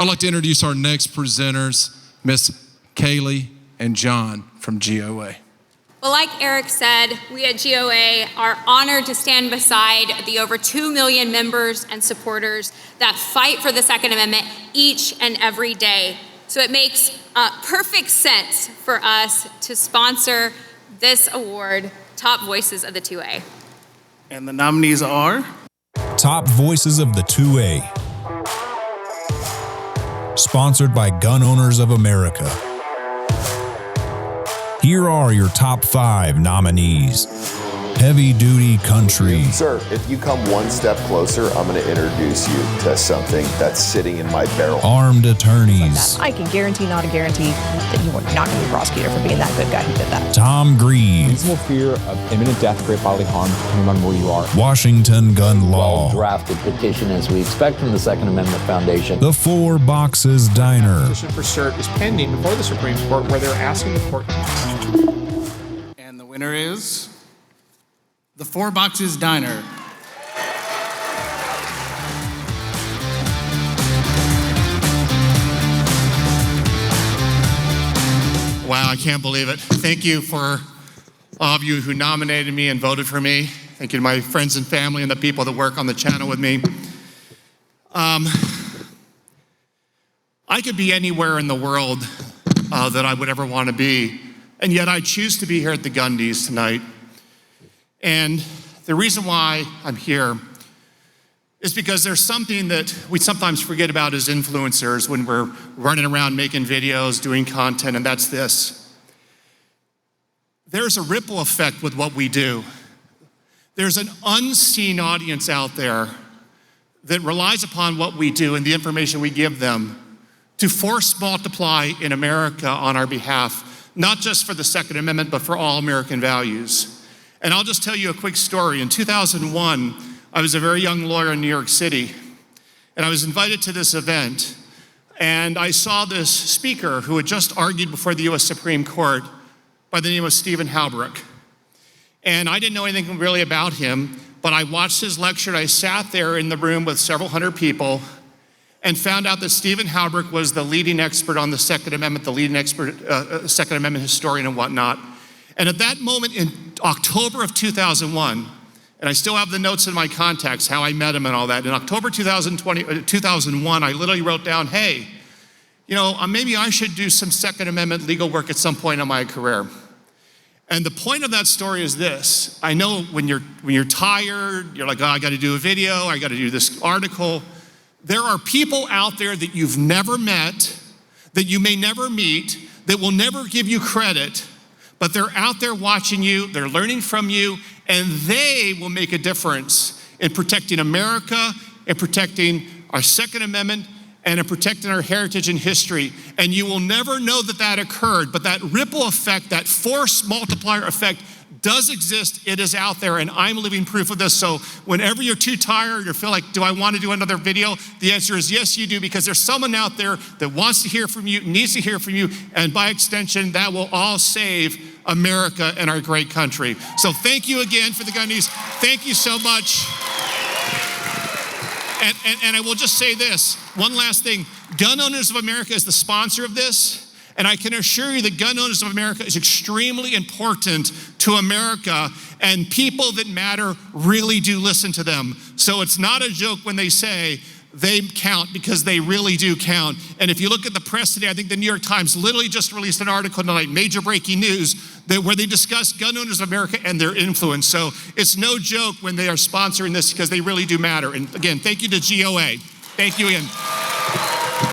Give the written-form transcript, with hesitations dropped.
I'd like to introduce our next presenters, Miss Kaylee and John from GOA. Well, like Eric said, we at GOA are honored to stand beside the over 2 million members and supporters that fight for the Second Amendment each and every day. So it makes perfect sense for us to sponsor this award, Top Voices of the 2A. And the nominees are? Top Voices of the 2A. Sponsored by Gun Owners of America. Here are your top 5 nominees. Heavy Duty Country. Sir, if you come one step closer, I'm going to introduce you to something that's sitting in my barrel. Armed Attorneys. I can guarantee, not a guarantee, that you are not going to be prosecuted for being that good guy who did that. Tom Grieve. Reasonable fear of imminent death, great bodily harm, depending on where you are. Washington Gun Law. Well-drafted petition, as we expect from the Second Amendment Foundation. The Four Boxes Diner. Petition for cert is pending before the Supreme Court, where they're asking the court. And the winner is the Four Boxes Diner. Wow, I can't believe it. Thank you for all of you who nominated me and voted for me. Thank you to my friends and family and the people that work on the channel with me. I could be anywhere in the world that I would ever want to be, and yet I choose to be here at the Gundies tonight. And the reason why I'm here is because there's something that we sometimes forget about as influencers when we're running around making videos, doing content, and that's this. There's a ripple effect with what we do. There's an unseen audience out there that relies upon what we do and the information we give them to force multiply in America on our behalf, not just for the Second Amendment, but for all American values. And I'll just tell you a quick story. In 2001, I was a very young lawyer in New York City, and I was invited to this event, and I saw this speaker who had just argued before the US Supreme Court by the name of Stephen Halbrook. And I didn't know anything really about him, but I watched his lecture, and I sat there in the room with several hundred people and found out that Stephen Halbrook was the leading expert on the Second Amendment, the leading expert, Second Amendment historian and whatnot. And at that moment in October of 2001, and I still have the notes in my contacts, how I met him and all that. In October 2001, I literally wrote down, hey, you know, maybe I should do some Second Amendment legal work at some point in my career. And the point of that story is this. I know when you're tired, you're like, oh, I got to do a video, I got to do this article. There are people out there that you've never met, that you may never meet, that will never give you credit, but they're out there watching you, they're learning from you, and they will make a difference in protecting America, in protecting our Second Amendment, and in protecting our heritage and history. And you will never know that that occurred, but that ripple effect, that force multiplier effect does exist. It is out there, and I'm living proof of this. So whenever you're too tired or feel like, do I want to do another video? The answer is yes, you do, because there's someone out there that wants to hear from you, needs to hear from you, and by extension, that will all save America and our great country. So thank you again for the Gundies. Thank you so much. And I will just say this, one last thing. Gun Owners of America is the sponsor of this. And I can assure you that Gun Owners of America is extremely important to America, and people that matter really do listen to them. So it's not a joke when they say they count, because they really do count. And if you look at the press today, I think the New York Times literally just released an article tonight, major breaking news, where they discuss Gun Owners of America and their influence. So it's no joke when they are sponsoring this, because they really do matter. And again, thank you to GOA. Thank you again.